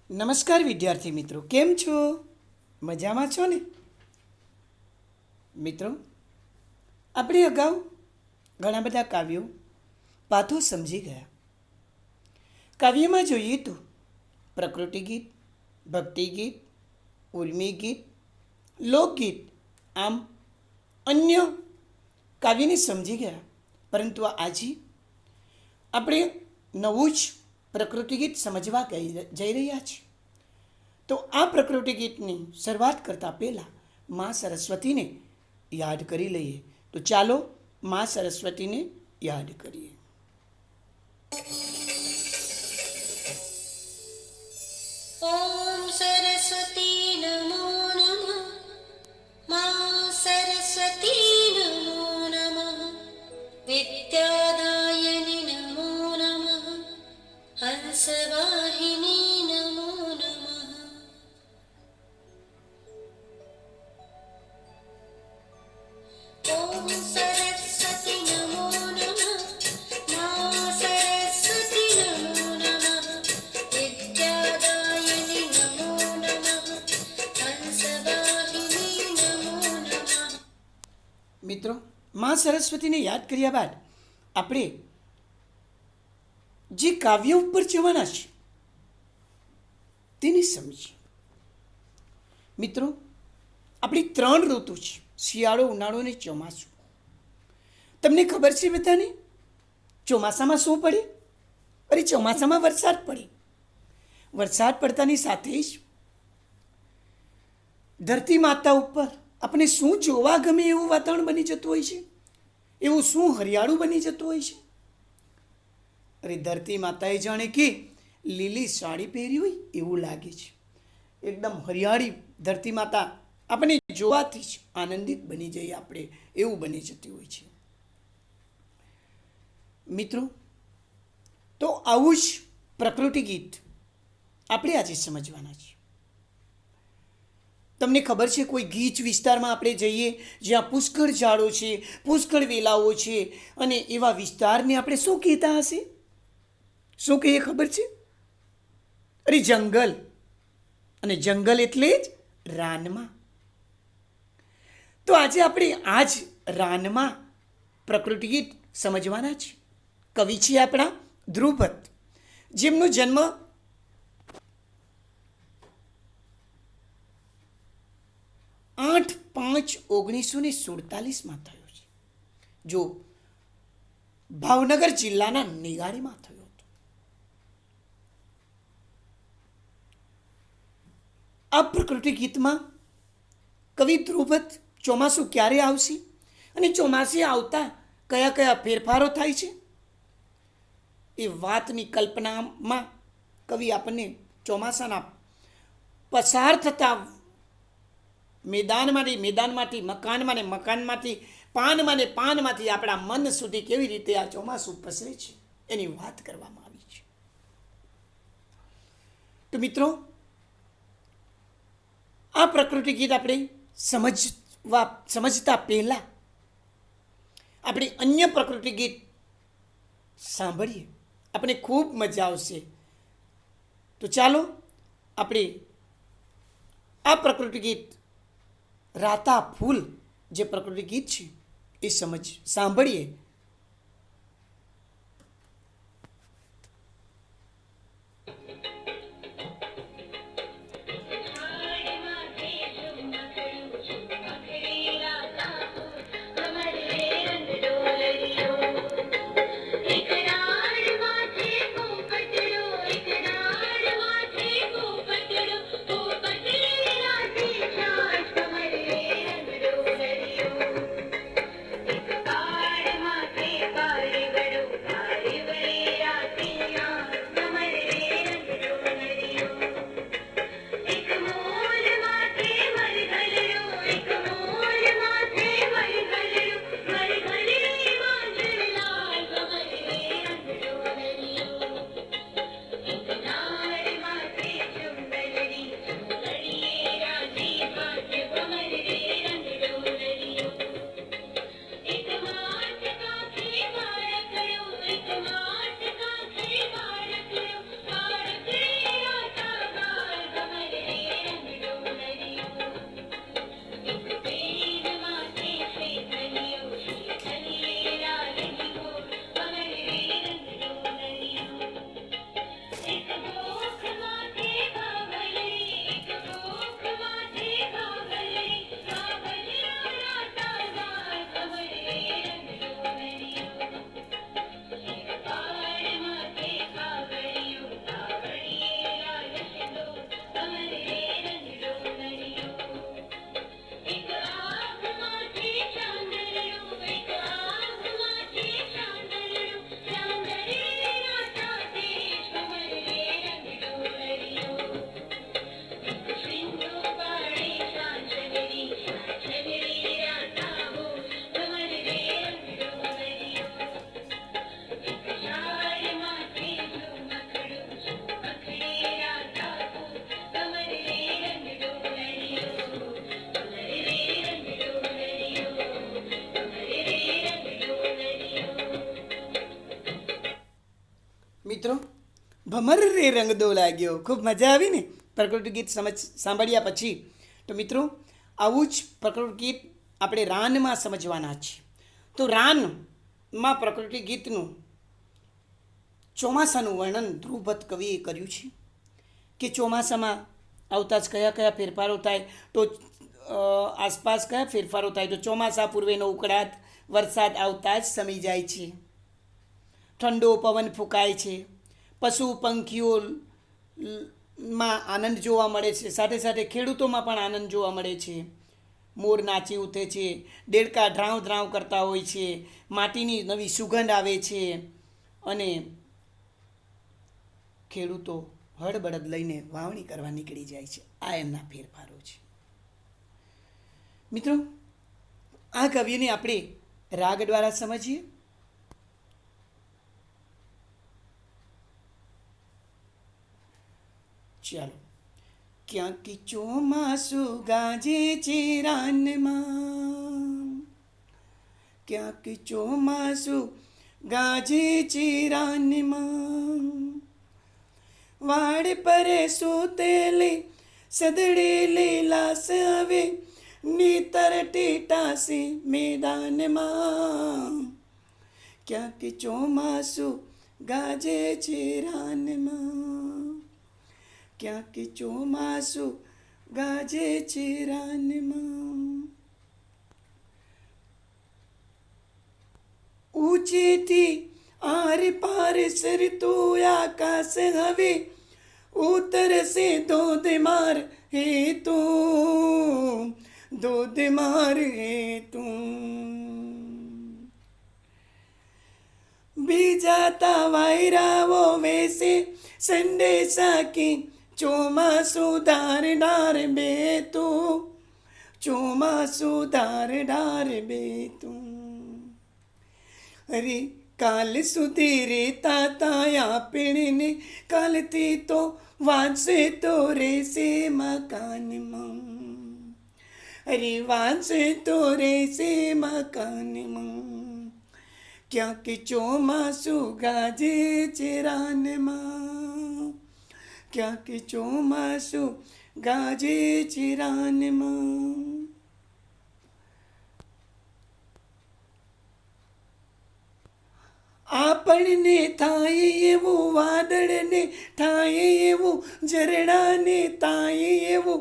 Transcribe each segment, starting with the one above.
નમસ્કાર વિદ્યાર્થી મિત્રો, કેમ છો? મજામાં છો ને? મિત્રો, આપણે અગાઉ ઘણા બધા કાવ્યો પાઠો સમજી ગયા. કાવ્યમાં જોઈએ તો પ્રકૃતિ ગીત, ભક્તિ ગીત, ઉર્મી ગીત, લોકગીત, આમ અન્ય કાવ્યને સમજી ગયા. પરંતુ આજે આપણે નવું જ પ્રકૃતિ ગીત સમજવા જઈ રહ્યા છીએ. તો આ પ્રકૃતિ ગીતની શરૂઆત કરતાં પહેલાં મા સરસ્વતીને યાદ કરી લઈએ. તો ચાલો મા સરસ્વતીને યાદ કરીએ. ઓમ સરસ્વતી નમો નમઃ. મા સરસ્વતી નમો નમઃ. વિદ્યાદાયિની નમો નમઃ. હંસવાહિની નમો નમઃ. ઓમ સરસ્વતી નમો નમઃ. મા સરસ્વતી નમો નમઃ. વિદ્યાદાયિની નમો નમઃ. હંસવાહિની નમો નમઃ. મિત્રો, મા સરસ્વતીને યાદ કર્યા બાદ આપણે જે કાવ્ય ઉપર જવાના છે તેને સમજીએ. મિત્રો, આપણી 3 ઋતુ છે: શિયાળો, ઉનાળો અને ચોમાસું. તમને ખબર છે બધાને ચોમાસામાં શું પડે? અરે, ચોમાસામાં વરસાદ પડે. વરસાદ પડતાની સાથે જ ધરતી માતા ઉપર આપણે શું જોવા ગમે એવું વાતાવરણ બની જતું હોય છે, એવું શું હરિયાળું બની જતું હોય છે. અરે, ધરતી માતાએ જાણે કે લીલી સાડી પહેરી હોય એવું લાગે છે. એકદમ હરિયાળી ધરતી માતા આપણે જોવાથી જ આનંદિત બની જઈએ આપણે, એવું બની જતી હોય છે. મિત્રો, તો આવું જ પ્રકૃતિ ગીત આપણે આજે સમજવાના છીએ. તમને ખબર છે, કોઈ ગીચ વિસ્તારમાં આપણે જઈએ જ્યાં પુષ્કળ ઝાડો છે, પુષ્કળ વેલાઓ છે, અને એવા વિસ્તારને આપણે શું કહેતા હશે? શું કહીએ ખબર છે? અરે, જંગલ. અને જંગલ એટલે જ રાનમાં. તો આજે આપણે આ જ રાનમાં પ્રકૃતિ ગીત સમજવાના છે. કવિ છે આપણા ધ્રુવભટ્ટ, જેમનો જન્મ 8/5/1947 થયો છે. જો ભાવનગર જિલ્લાના નિગાડીમાં થયો હતો. આ પ્રકૃતિ ગીતમાં કવિ ધ્રુવભટ્ટ ચોમાસું ક્યારે આવશે અને ચોમાસે આવતા કયા કયા ફેરફારો થાય છે એ વાતની કલ્પનામાં કવિ આપણને ચોમાસાના પસાર થતા મેદાનમાંથી મકાનમાં ને મકાનમાંથી પાનમાં ને પાનમાંથી આપણા મન સુધી કેવી રીતે આ ચોમાસું પસરે છે એની વાત કરવામાં આવી છે. તો મિત્રો, આ પ્રકૃતિ ગીત આપણે સમજતા પહેલા આપણે અન્ય પ્રકૃતિ ગીત સાંભળીએ, આપણે ખૂબ મજા આવશે. તો ચાલો આપણે આ પ્રકૃતિ ગીત રાતા ફૂલ જે પ્રકૃતિ ગીત છે એ સાંભળીએ. એક ભમર રે રંગદો લાગ્યો. ખૂબ મજા આવી ને પ્રકૃતિ ગીત સાંભળ્યા પછી. તો મિત્રો, આવું જ પ્રકૃતિ ગીત આપણે રાનમાં સમજવાના છીએ. તો રાનમાં પ્રકૃતિ ગીતનું ચોમાસાનું વર્ણન ધ્રુવભટ્ટ કવિએ કર્યું છે કે ચોમાસામાં આવતા જ કયા કયા ફેરફારો થાય, તો આસપાસ કયા ફેરફારો થાય, તો ચોમાસા પૂર્વેનો ઉકળાટ વરસાદ આવતા જ સમી જાય છે, ઠંડો પવન ફૂંકાય છે, પશુ પંખીઓમાં આનંદ જોવા મળે છે, સાથે સાથે ખેડૂતોમાં પણ આનંદ જોવા મળે છે. મોર નાચી ઉઠે છે, દેડકા ડ્રાવ ડ્રાવ કરતા હોય છે, માટીની નવી સુગંધ આવે છે અને ખેડૂતો હળબળદ લઈને વાવણી કરવા નીકળી જાય છે. આ એમના ફેરફારો છે. મિત્રો, આ કવિને આપણે રાગ દ્વારા સમજીએ. ચાલો. ક્યાંક ચોમાસું ગાજે છે રાનમાં, ક્યાંક ચોમાસું ગાજે છે રાનમાં, વાડ પર સૂતેલી સદડેલી લાશ આવે નીતર ટેટાશે મેદાનમાં, ક્યાંક ચોમાસું ગાજે છે રાનમાં, ક્યાંક ચોમાસું ગાજે છે રાનમાં. ઊંચેથી આર પાર સરતું આકાશ હવે ઉતરશે ધોધમાર હેતું, ધોધમાર હેતું. બીજાતા વાયરાઓ વેસે સંદેશા કે ચોમાસું ધારદાર બેતું, ચોમાસું ધારદાર બેતું. અરે કાલ સુધી રેતા તાયા પીણીને, કાલથી તો વાંચે તો રહેશે મકાનમાં, અરે વાંચે તો રહેશે મકાનમાં, ક્યાંક ચોમાસું ગાજે છે રાનમાં, ક્યાંક ચોમાસું ગાજે છે રાનમાં. આપણને થાય એવું વાદળને, થાય એવું ઝરણાને, થાય એવું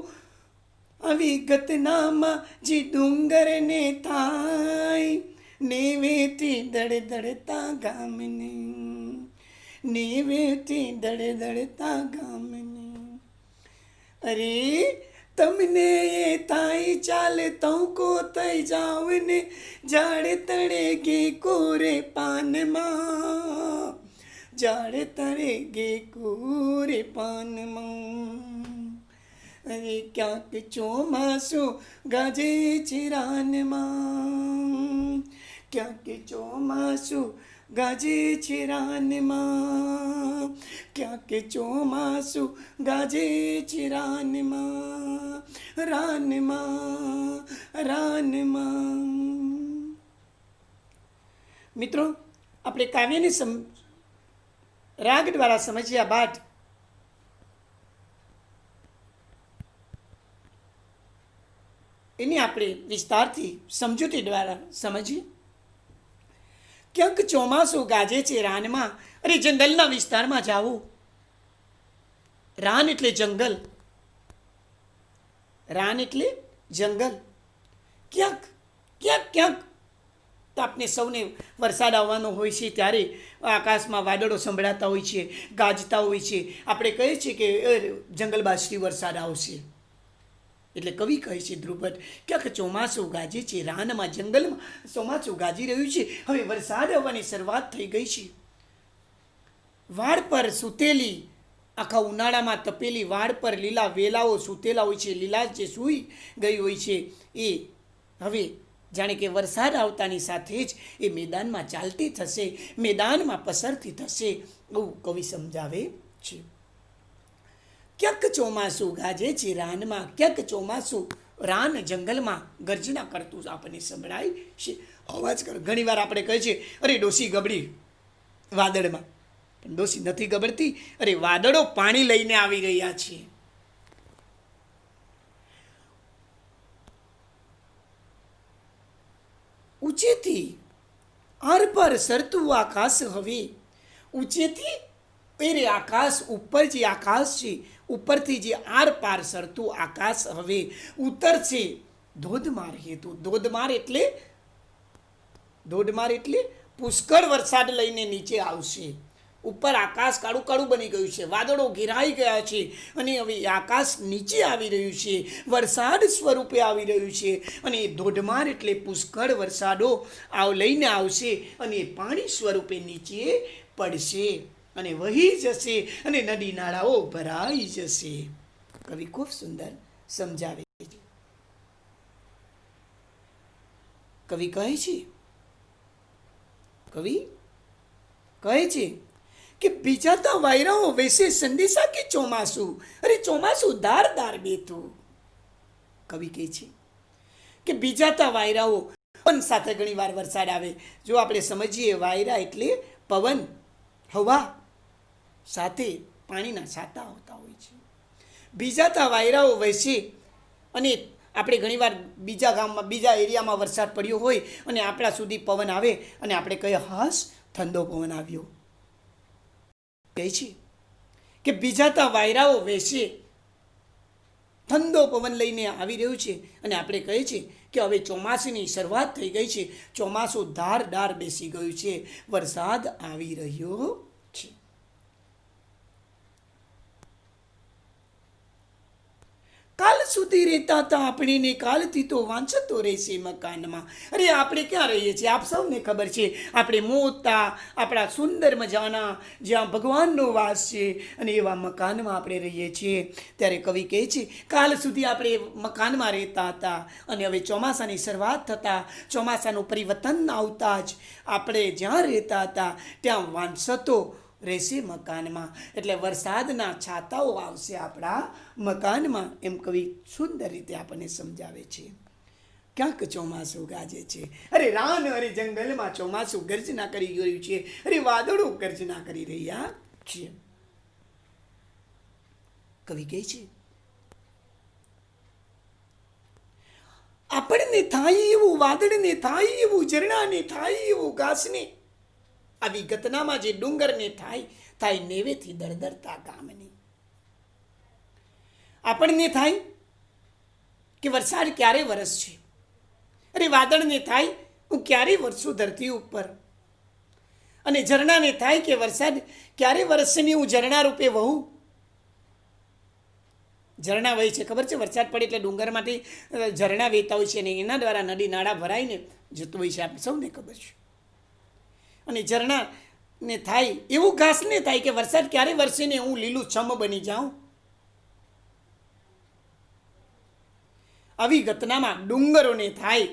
આવી ઘટનામાં જે ડુંગરને થાય, નેવેથી દળદળતા ગામને, નેવેથી દળદળતા ગામને. અરે તમને એ થાય ચાલ તોકો થઈ જાવ ને, ઝાડ તળે ગે કોરે પાનમાં, ઝાડ તળે ગે કોરે પાનમાં. અરે ક્યાંક ચોમાસું ગાજે છે રાનમાં, ક્યાંક ચોમાસું ગાજે છે રાનમાં, ક્યાંક ચોમાસું ગાજે છે રાનમાં, રાનમાં, રાનમાં. મિત્રો, આપણે કાવ્યને રાગ દ્વારા સમજ્યા બાદ એની આપણે વિસ્તારથી સમજૂતી દ્વારા સમજીએ. ક્યાંક ચોમાસું ગાજે છે રાનમાં. અરે જંગલના વિસ્તારમાં જાવું. રાન એટલે જંગલ, રાન એટલે જંગલ. ક્યાંક ક્યાંક ક્યાંક તો આપણે સૌને વરસાદ આવવાનો હોય છે ત્યારે આકાશમાં વાદળો સંભળાતા હોય છે, ગાજતા હોય છે. આપણે કહીએ છીએ કે જંગલબાજથી વરસાદ આવશે. એટલે કવિ કહે છે ધ્રુવભટ્ટ, ક્યાંક ચોમાસું ગાજે છે રાનમાં, જંગલમાં ચોમાસું ગાજી રહ્યું છે. હવે વરસાદ આવવાની શરૂઆત થઈ ગઈ છે. વાડ પર સૂતેલી, આખા ઉનાળામાં તપેલી વાડ પર લીલા વેલાઓ સૂતેલા હોય છે. લીલા જે સૂઈ ગઈ હોય છે એ હવે જાણે કે વરસાદ આવતાની સાથે જ એ મેદાનમાં ચાલતી થશે, મેદાનમાં પસરતી થશે, એવું કવિ સમજાવે છે. ક્યાંક ચોમાસું ગાજે છે રાનમાં, ક્યાંક ચોમાસું રાન જંગલમાં ગર્જના કરતું આપણને સંભળાય છે. અવાજ કર. ઘણી વાર આપણે કહીએ છીએ અરે ડોસી ગબડી વાદળમાં, પણ ડોશી નથી ગબડતી. અરે વાદળો પાણી લઈને આવી રહ્યા છે. ઊંચેથી આરપાર સરતું આકાશ હવે, ઊંચેથી એ આકાશ ઉપર જે આકાશ છે, ઉપરથી જે આરપાર સરતું આકાશ હવે ઉતરશે ધોધમાર હેતુ. ધોધમાર એટલે પુષ્કળ વરસાદ લઈને નીચે આવશે. ઉપર આકાશ કાળું કાળું બની ગયું છે, વાદળો ઘેરાઈ ગયા છે અને હવે આકાશ નીચે આવી રહ્યું છે, વરસાદ સ્વરૂપે આવી રહ્યું છે. અને ધોધમાર એટલે પુષ્કળ વરસાદો લઈને આવશે અને પાણી સ્વરૂપે નીચે પડશે અને વહી જશે અને નદી નાળાઓ ભરાઈ જશે. કવિ ખૂબ સુંદર સમજાવે છે. કવિ કહે છે કે બીજાતા વાયરાઓ વૈસે સંદેશા કે ચોમાસું, અરે ચોમાસું ધારદાર બેઠું. કવિ કહે છે કે બીજાતા વાયરાઓ પવન સાથે ઘણી વાર વરસાદ આવે. જો આપણે સમજીએ વાયરા એટલે પવન, હવા સાથે પાણીના છાંટા આવતા હોય છે. બીજાતા વાયરાઓ વૈસે, અને આપણે ઘણીવાર બીજા ગામમાં બીજા એરિયામાં વરસાદ પડ્યો હોય અને આપણા સુધી પવન આવે અને આપણે કહીએ હાશ ઠંડો પવન આવ્યો. કહે છે કે બીજાતા વાયરાઓ વેસે ઠંડો પવન લઈને આવી રહ્યું છે અને આપણે કહીએ છીએ કે હવે ચોમાસાની શરૂઆત થઈ ગઈ છે, ચોમાસું ધારદાર બેસી ગયું છે, વરસાદ આવી રહ્યો છે. કાલ સુધી રહેતા હતા આપણે ને કાલથી તો વાંચતો રહેશે મકાનમાં. અરે આપણે ક્યાં રહીએ છીએ? આપ સૌને ખબર છે. આપણે મોટા આપણા સુંદર મજાના જ્યાં ભગવાનનો વાસ છે અને એવા મકાનમાં આપણે રહીએ છીએ. ત્યારે કવિ કહે છે કાલ સુધી આપણે મકાનમાં રહેતા હતા અને હવે ચોમાસાની શરૂઆત થતાં, ચોમાસાનું પરિવર્તન આવતા જ આપણે જ્યાં રહેતા હતા ત્યાં વાંચતો રહેશે મકાનમાં. એટલે વરસાદના છાતાઓ આવશે આપણા મકાનમાં, એમ કવિ સુંદર રીતે આપણને સમજાવે છે. ક્યાંક ચોમાસું ગાજે છે. અરે રાન અરે જંગલમાં ચોમાસું ગર્જના કરી રહ્યું છે. અરે વાદળો ગર્જના કરી રહ્યા છે. કવિ કહે છે આપણને થાય એવું વાદળને, થાય એવું ઝરણાને, થાય એવું ઘાસને, આવી ઘટનામાં જે ડુંગરને થાય નેવેથી દળદળતા ગામને. આપણને થાય કે વરસાદ ક્યારે વરસશે, અરે વાદળને થાય હું ક્યારે વરસું ધરતી ઉપર, અને ઝરણાને થાય કે વરસાદ ક્યારે વરસશે ને હું ઝરણા રૂપે વહું. ઝરણા વહે છે ખબર છે, વરસાદ પડે એટલે ડુંગરમાંથી ઝરણા વહેતા હોય છે અને એના દ્વારા નદી નાળા ભરાઈને જતું હોય છે, આપણે સૌને ખબર છે. અને ઝરણાને થાય એવું ઘાસને થાય કે વરસાદ ક્યારે વરસે ને હું લીલું છમ બની જાઉં. આવી ઘટનામાં ડુંગરોને થાય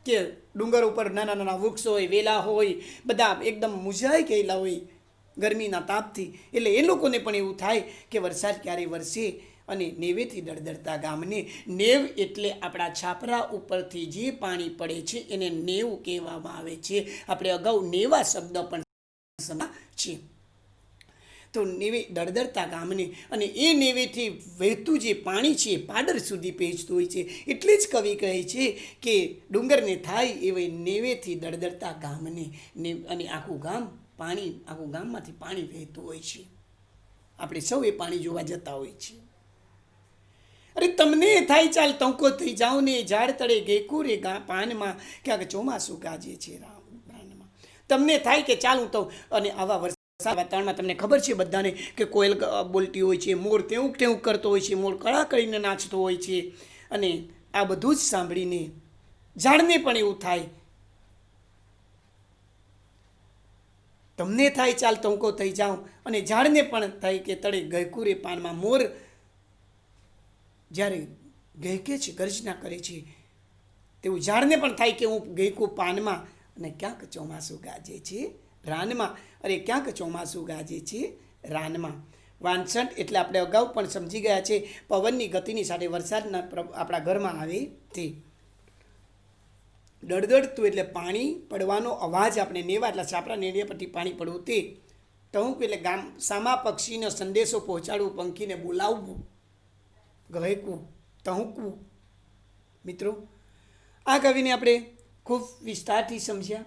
કે ડુંગર ઉપર નાના નાના વૃક્ષો હોય, વેલા હોય, બધા એકદમ મુંજાઈ ગયેલા હોય ગરમીના તાપથી. એટલે એ લોકોને પણ એવું થાય કે વરસાદ ક્યારે વરસે અને નેવેથી દળદળતા ગામને. નેવ એટલે આપણા છાપરા ઉપરથી જે પાણી પડે છે એને નેવ કહેવામાં આવે છે. આપણે અગાઉ નેવા શબ્દ પણ છે. તો નેવે દળદળતા ગામને, અને એ નેવેથી વહેતું જે પાણી છે પાદર સુધી પહોંચતું હોય છે. એટલે જ કવિ કહે છે કે ડુંગરને થાય એવી નેવેથી દળદળતા ગામને. અને આખું ગામમાંથી પાણી વહેતું હોય છે. આપણે સૌ એ પાણી જોવા જતા હોય છે. અરે તમને થાય ચાલ તંકો થઈ જાઉં ને ઝાડ તળે ગેકુરે પાનમાં, ક્યાંક ચોમાસું ગાજે છે રાનમાં. તમને થાય કે ચાલ હું તો, અને આવા વાતાવરણમાં તમને ખબર છે બધાને કે કોયલ બોલતી હોય છે, મોર ટેવું ટેવું કરતો હોય છે, મોર કળા કરીને નાચતો હોય છે. અને આ બધું જ સાંભળીને ઝાડને પણ એવું થાય. તમને થાય ચાલ તંકો થઈ જાઉં, અને ઝાડને પણ થાય કે તળે ગયકુરે પાનમાં મોર જ્યારે ગહેકે છે, ગર્જના કરે છે, તેવું ઝાડને પણ થાય કે હું ગહેકું પાનમાં, અને ક્યાંક ચોમાસું ગાજે છે રાનમાં. અરે ક્યાંક ચોમાસું ગાજે છે રાનમાં. વાંસંટ એટલે આપણે અગાઉ પણ સમજી ગયા છે, પવનની ગતિની સાથે વરસાદના આપણા ઘરમાં આવે તે. દળદળતું એટલે પાણી પડવાનો અવાજ, આપણે નેવા એટલે છાપરા નેડિયા પરથી પાણી પડવું તે. ટહુક એટલે ગામ સામા પક્ષીનો સંદેશો પહોંચાડવું, પંખીને બોલાવવું, ગહેકવું, ટહુકવું. મિત્રો, આ કવિને આપણે ખૂબ વિસ્તારથી સમજ્યા.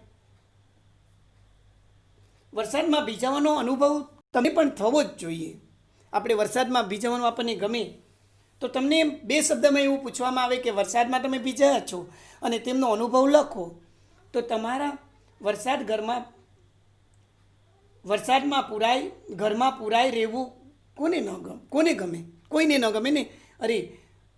વરસાદમાં ભીજાવાનો અનુભવ તમને પણ થવો જ જોઈએ. આપણે વરસાદમાં ભીજાવાનું આપણને ગમે તો તમને 2 શબ્દમાં એવું પૂછવામાં આવે કે વરસાદમાં તમે ભીજાયા છો અને તેમનો અનુભવ લખો, તો તમારા વરસાદમાં ઘરમાં પુરાઈ રહેવું કોને ગમે? કોઈને ન ગમે ને. અરે,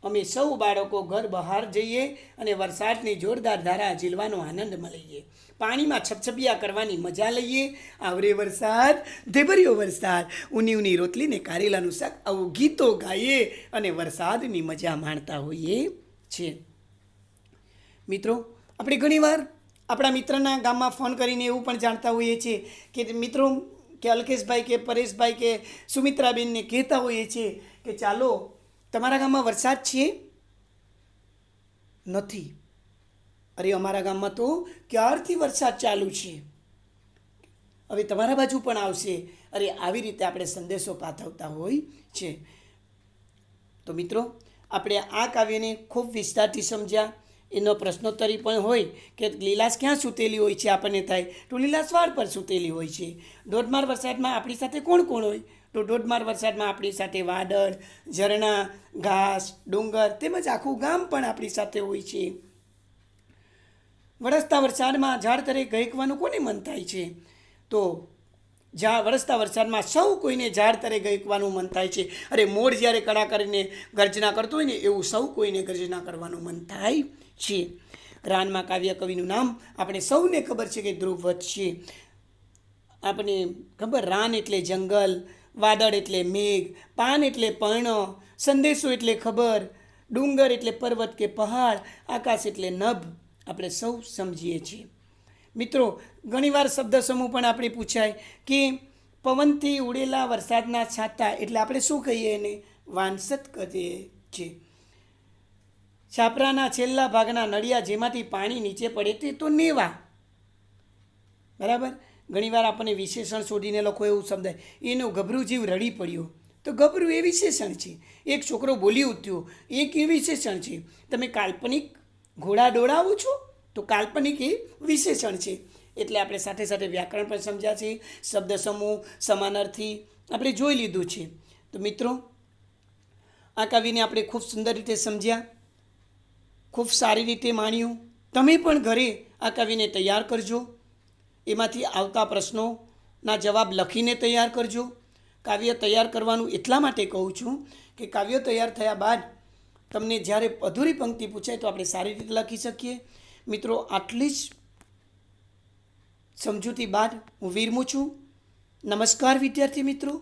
અમે સૌ બાળકો ઘર બહાર જઈએ અને વરસાદની જોરદાર ધારા ઝીલવાનો આનંદ લઈએ, પાણીમાં છપછપિયા કરવાની મજા લઈએ. આવરે વરસાદ, ધેબરિયો વરસાદ, ઊની રોટલી ને કારેલાનું શાક, આવું ગીતો ગાઈએ અને વરસાદની મજા માણતા હોઈએ છીએ. મિત્રો, આપણે ઘણીવાર આપણા મિત્રના ગામમાં ફોન કરીને એવું પણ જાણતા હોઈએ છીએ કે મિત્રો કે અલ્કેશભાઈ કે પરેશભાઈ કે સુમિત્રાબેનને કહેતા હોઈએ છીએ કે ચાલો તમારા ગામમાં વરસાદ છે? નથી. અરે, અમારા ગામમાં તો ક્યારથી વરસાદ ચાલુ છે, હવે તમારા બાજુ પણ આવશે. અરે, આવી રીતે આપણે સંદેશો પાઠવતા હોય છે. તો મિત્રો, આપણે આ કાવ્યને ખૂબ વિસ્તારથી સમજ્યા. એનો પ્રશ્નોત્તરી પણ હોય કે લીલાશ ક્યાં સૂતેલી હોય છે, આપણને થાય તો લીલાશ વાળ પર સૂતેલી હોય છે. ધોધમાર વરસાદમાં આપણી સાથે કોણ હોય? તો ધોધમાર વરસાદમાં આપણી સાથે વાદળ, ઝરણા, ઘાસ, ડુંગર તેમજ આખું ગામ પણ આપણી સાથે હોય છે. વરસતા વરસાદમાં ઝાડ તરે ગહેકવાનું કોને મન થાય છે? તો વરસતા વરસાદમાં સૌ કોઈને ઝાડ તરે ગહેકવાનું મન થાય છે. અરે, મોર જ્યારે કડા કરીને ગર્જના કરતો હોય ને એવું સૌ કોઈને ગર્જના કરવાનું મન થાય છે. રાનમાં કાવ્ય કવિનું નામ આપણે સૌને ખબર છે કે ધ્રુવવત છે. આપણે ખબર, રાન એટલે જંગલ, વાદળ એટલે મેઘ, પાન એટલે પર્ણ, સંદેશો એટલે ખબર, ડુંગર એટલે પર્વત કે પહાડ, આકાશ એટલે નભ, આપણે સૌ સમજીએ છીએ. મિત્રો, ઘણીવાર શબ્દ સમૂહ પણ આપણે પૂછાય કે પવનથી ઉડેલા વરસાદના છાંટા, એટલે આપણે શું કહીએ એને? વાંસત કહીએ છીએ. છાપરાના છેલ્લા ભાગના નળિયા જેમાંથી પાણી નીચે પડે તે તો નેવા. બરાબર. ઘણીવાર આપણને વિશેષણ શોધીને લખો એવું શબ્દ, એનું ગભરું જીવ રડી પડ્યો, તો ગભરું એ વિશેષણ છે. એક છોકરો બોલી ઉઠ્યો, એક એ વિશેષણ છે. તમે કાલ્પનિક ઘોડા દોડાવો છો તો કાલ્પનિક એ વિશેષણ છે. એટલે આપણે સાથે સાથે વ્યાકરણ પણ સમજ્યા છે, શબ્દ સમૂહ, સમાનાર્થી આપણે જોઈ લીધું છે. તો મિત્રો, આ કવિને આપણે ખૂબ સુંદર રીતે સમજ્યા, ખૂબ સારી રીતે માણ્યું. તમે પણ ઘરે આ કવિને તૈયાર કરજો. એમાંથી આવતા પ્રશ્નોના જવાબ લખીને તૈયાર કરજો. કાવ્ય તૈયાર કરવાનું એટલા માટે કહું છું કે કાવ્ય તૈયાર થયા બાદ તમને જ્યારે અધૂરી પંક્તિ પૂછાય તો આપણે સારી રીતે લખી શકીએ. મિત્રો, આટલી જ સમજૂતી બાદ હું વિરમું છું. નમસ્કાર વિદ્યાર્થી મિત્રો.